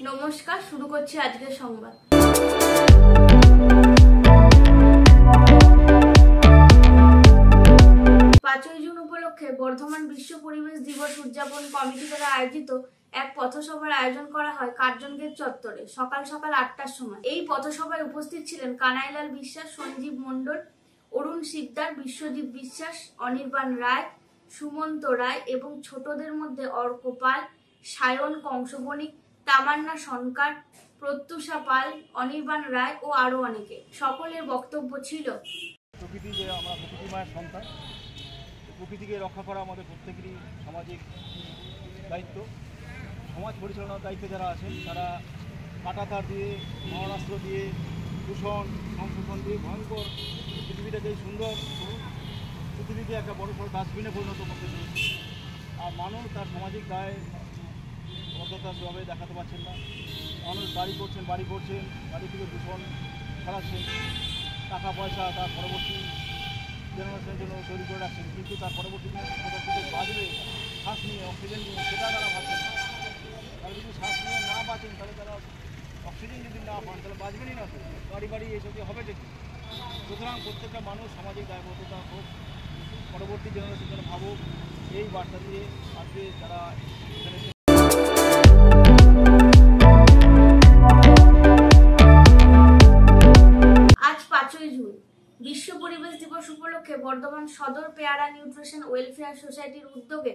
নমস্কার, শুরু করছি আজকের সংবাদ। 5ই জুন উপলক্ষে বর্ধমান বিশ্ব পরিবেশ দিবস উদযাপন কমিটি দ্বারা আয়োজিত এক পথসভার আয়োজন করা হয় কার্জন গেট চত্বরে সকাল 8টার সময়। এই পথসভায় উপস্থিত ছিলেন কানাইলাল বিশ্বাস, সঞ্জীব মণ্ডল, অরুণ শিকদার, বিশ্বজিৎ বিশ্বাস, অনির্বাণ রায়, সুমন্ত রায় এবং ছোটদের মধ্যে অর্ক পাল, সায়ন কংসবণিক, তামান্না সনকার, প্রত্যুষা পাল, অনির্বাণ রায় ও আরো অনেকে। সকলের বক্তব্য ছিল, প্রকৃতি যে আমরা প্রকৃতি মায়ের সন্তান, প্রকৃতিকে রক্ষা করা আমাদের প্রত্যেকেরই সামাজিক দায়িত্ব। সমাজ পরিচালনার দায়িত্বে যারা আছেন তারা কাঁটাতার দিয়ে, মারণাস্ত্র দিয়ে, দূষণ সংশোধন দিয়ে ভয়ঙ্কর পৃথিবীটাকে সুন্দর পৃথিবীকে একটা বড়সড় ডাস্টবিনে পরিণত করতে চলেছে। আর মানুষ তার সামাজিক দায় বদ্ধতা সেভাবে দেখাতে পারছেন না। মানুষ বাড়ি করছেন, বাড়ি থেকে দূষণ ছড়াচ্ছেন, টাকা পয়সা তার পরবর্তী জেনারেশনের জন্য তৈরি করে রাখছেন, কিন্তু তার পরবর্তী বাঁচবে শ্বাস নিয়ে, অক্সিজেন নিয়ে, সেটা তারা ভাবছেন না। তারা যদি শ্বাস নিয়ে না বাঁচেন তাহলে তারা অক্সিজেন যদি না পান তাহলে বাঁচবেনই না। তো বাড়ি এসব হবে দেখি। সুতরাং প্রত্যেকটা মানুষ সামাজিক দায়বদ্ধতা হোক, পরবর্তী জেনারেশনের জন্য ভাবুক, এই বার্তা দিয়ে আজকে যারা এখানে বিশ্ব পরিবেশ দিবস উপলক্ষে বর্ধমান সদর পেয়ারা নিউট্রিশন ওয়েলফেয়ার সোসাইটির উদ্যোগে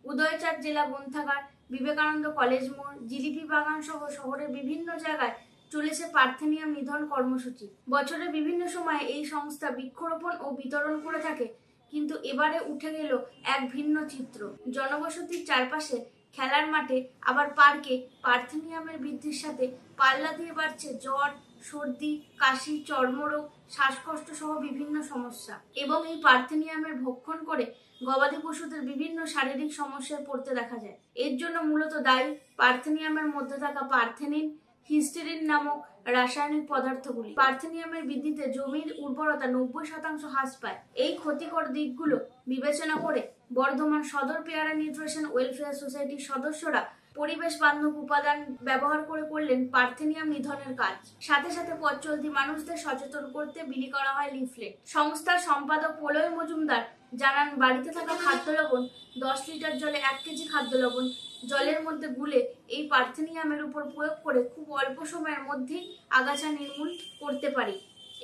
উদয়চাঁদ জেলা গ্রন্থাগার, বিবেকানন্দ কলেজ মোড়, জিলিপি বাগান সহ শহরের বিভিন্ন জায়গায় চলেছে পার্থেনিয়াম নিধন কর্মসূচি। বছরের বিভিন্ন সময়ে এই সংস্থা বৃক্ষরোপণ ও বিতরণ করে থাকে, কিন্তু এবারে উঠে গেল এক ভিন্ন চিত্র। জনবসতির চারপাশে, খেলার মাঠে, আবার পার্কে পার্থেনিয়ামের বৃদ্ধির সাথে পাল্লা দিয়ে বাড়ছে জ্বর, সর্দি, কাশি, চর্মরোগ, শ্বাসকষ্ট সহ বিভিন্ন সমস্যা। এবং এই পার্থেনিয়ামের ভক্ষণ করে গবাদি পশুদের বিভিন্ন শারীরিক সমস্যায় পড়তে দেখা যায়। এর জন্য মূলত দায়ী পার্থেনিয়ামের মধ্যে থাকা পার্থেনিন, হিস্টেরিন নামক রাসায়নিক পদার্থগুলি। পার্থেনিয়ামের বৃদ্ধিতে জমির উর্বরতা 90% হ্রাস পায়। এই ক্ষতিকর দিকগুলো বিবেচনা করে বর্ধমান সদর পেয়ারা নিউট্রিশন ওয়েলফেয়ার সোসাইটির সদস্যরা পরিবেশ বান্ধব উপাদান ব্যবহার করে করলেন পার্থেনিয়াম নিধনের কাজ। সাথে সাথে পথ চলতি মানুষদের সচেতন করতে বিলি করা হয় লিফলেট। সংস্থার সম্পাদক প্রলয় মজুমদার জানান, বাড়িতে থাকা খাদ্য লবণ 10 লিটার জলে 1 কেজি খাদ্য লবণ জলের মধ্যে গুলে এই পার্থেনিয়ামের উপর প্রয়োগ করে খুব অল্প সময়ের মধ্যেই আগাছা নির্মূল করতে পারি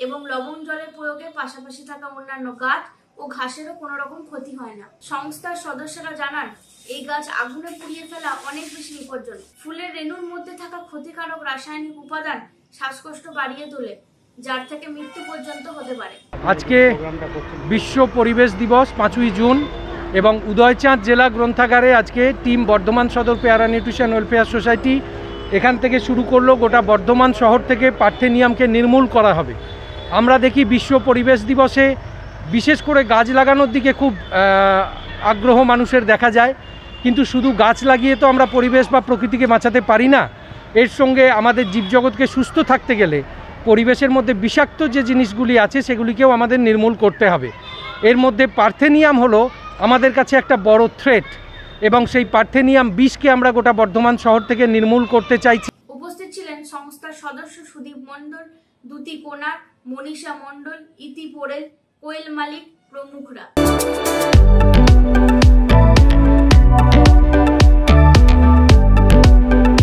এবং লবণ জলের প্রয়োগে পাশাপাশি থাকা অন্যান্য গাছ ও ঘাসেরও কোনো রকম ক্ষতি হয় না। সংস্থার সদস্যরা জানান, এই গাছ আগুনে পুড়িয়ে ফেলা অনেক বেশি বিপজ্জনক। ফুলের রেণুর মধ্যে থাকা ক্ষতিকারক রাসায়নিক উপাদান শ্বাসকষ্ট বাড়িয়ে তোলে, যার থেকে মৃত্যু পর্যন্ত হতে পারে। আজকে বিশ্ব পরিবেশ দিবস 5ই জুন এবং উদয়চাঁদ জেলা গ্রন্থাগারে আজকে টিম বর্ধমান সদর পেয়ারা নিউট্রিশন ওয়েলফেয়ার সোসাইটি এখান থেকে শুরু করলো। গোটা বর্ধমান শহর থেকে পার্থেনিয়ামকে নির্মূল করা হবে। আমরা দেখি বিশ্ব পরিবেশ দিবসে বিশেষ করে গাছ লাগানোর দিকে খুব আগ্রহ মানুষের দেখা যায়, কিন্তু শুধু গাছ লাগিয়ে তো আমরা পরিবেশ বা প্রকৃতিকে বাঁচাতে পারি না। এর সঙ্গে আমাদের জীবজগৎকে সুস্থ থাকতে গেলে পরিবেশের মধ্যে বিষাক্ত যে জিনিসগুলি আছে সেগুলিকেও আমাদের নির্মূল করতে হবে। এর মধ্যে পার্থেনিয়াম হলো আমাদের কাছে একটা বড় থ্রেট এবং সেই পার্থেনিয়াম বিষকে আমরা গোটা বর্ধমান শহর থেকে নির্মূল করতে চাইছি। উপস্থিত ছিলেন সংস্থার সদস্য সুদীপ মণ্ডল, দুতি কোনার, মনীষা মণ্ডল, ইতি পোড়েল, কোয়েল মালিক প্রমুখরা।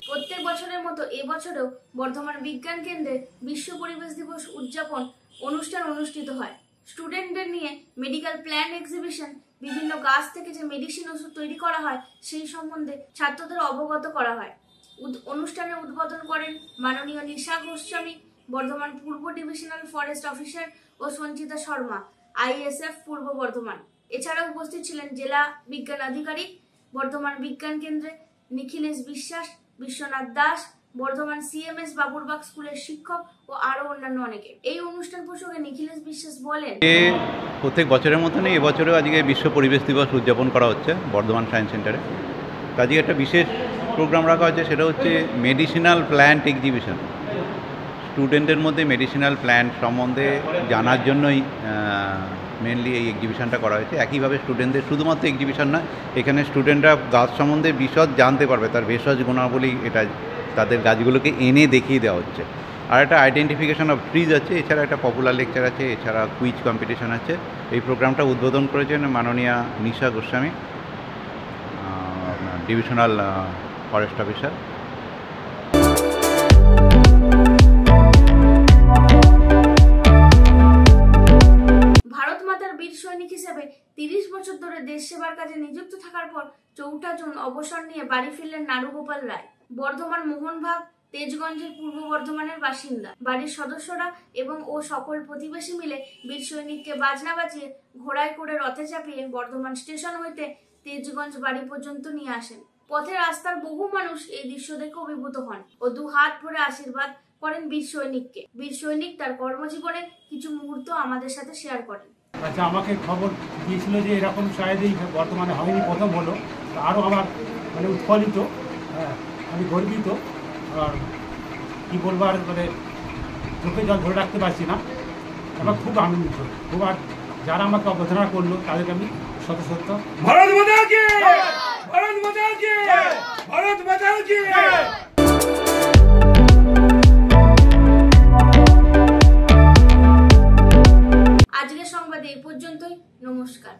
প্রত্যেক বছরের মতো এবছরেও বর্ধমান বিজ্ঞান কেন্দ্রে বিশ্ব পরিবেশ দিবস উদযাপন অনুষ্ঠান অনুষ্ঠিত হয়। স্টুডেন্টদের নিয়ে মেডিকেল প্ল্যান এক্সিবিশন, বিভিন্ন গাছ থেকে যে মেডিসিন ওষুধ তৈরি করা হয় সেই সম্বন্ধে ছাত্রদের অবগত করা হয়। অনুষ্ঠানে উদ্বোধন করেন মাননীয় নিশা গোস্বামী, বর্ধমান পূর্ব ডিভিশনাল ফরেস্ট অফিসার, ও সঞ্চিতা শর্মা, ISF পূর্ব বর্ধমান। এছাড়াও উপস্থিত ছিলেন জেলা বিজ্ঞান আধিকারিক, বর্ধমান বিজ্ঞান কেন্দ্রে নিখিলেশ বিশ্বাস, বিশ্বনাথ দাস, বর্ধমান CMS বাবুরবাগ স্কুলের শিক্ষক ও আরো অন্যান্য অনেকে। এই অনুষ্ঠান প্রসঙ্গে নিখিলেশ বিশ্বাস বলেন, প্রত্যেক বছরের মতনই এবছরেও আজকে বিশ্ব পরিবেশ দিবস উদযাপন করা হচ্ছে বর্ধমান সায়েন্স সেন্টারে। আজকে একটা বিশেষ প্রোগ্রাম রাখা হচ্ছে, সেটা হচ্ছে মেডিসিনাল প্ল্যান্ট এক্সিবিশন। স্টুডেন্টদের মধ্যে মেডিসিনাল প্ল্যান্ট সম্বন্ধে জানার জন্যই মেনলি এই এক্সিবিশনটা করা হয়েছে। একইভাবে স্টুডেন্টদের শুধুমাত্র এক্সিবিশন নয়, এখানে স্টুডেন্টরা গাছ সম্বন্ধে বিশদ জানতে পারবে, তার ভেষজ গুণাবলী, এটা তাদের গাছগুলোকে এনে দেখিয়ে দেওয়া হচ্ছে। আর একটা আইডেন্টিফিকেশন অফ ট্রিজ আছে, এছাড়া একটা পপুলার লেকচার আছে, এছাড়া কুইজ কম্পিটিশন আছে। এই প্রোগ্রামটা উদ্বোধন করেছেন মাননীয়া Nisha Goswami, divisional forest officer. Bharat মাতার বীর সৈনিক হিসেবে 30 বছর ধরে দেশ সেবার কাজে নিযুক্ত থাকার পর 4 জুন অবসর নিয়ে বাড়ি ফিরলেন নারুগোপাল রায়। বর্ধমান মোহনভাগ তেজগঞ্জের পূর্ব বর্ধমানের বাসিন্দা। বাড়ির সদস্যরা এবং ও সকল প্রতিবেশী মিলে বীর সৈনিককে বাজনা বাজিয়ে ঘোড়ায় করে রথে চাপিয়ে বর্ধমান স্টেশন হইতে তেজগঞ্জ বাড়ি পর্যন্ত নিয়ে আসেন। পথে রাস্তার বহু মানুষ এই দৃশ্য দেখে অভিভূত হন ও 2 হাত ভরে আশীর্বাদ করেন বীর সৈনিককে। বীর সৈনিক তার কর্মজীবনে কিছু মুহূর্ত আমাদের সাথে শেয়ার করেন। আচ্ছা, আমাকে খবর দিয়েছিল যে এরকম শায়দ এই বর্তমানে হয়নি, প্রথম হলো। আরও আমার মানে উৎফুল্লিত, আমি গর্বিত, আর কী বলবো, আর মানে চোখে জল ধরে রাখতে পারছি না। আমার খুব আনন্দিত, খুব। আর যারা আমাকে অবধারণা করলো তাদেরকে আমি শত শত ভারত মাতা কি, ভারত মাতা কি, ভারত মাতা কি। আজকের সংবাদে এই পর্যন্তই। নমস্কার।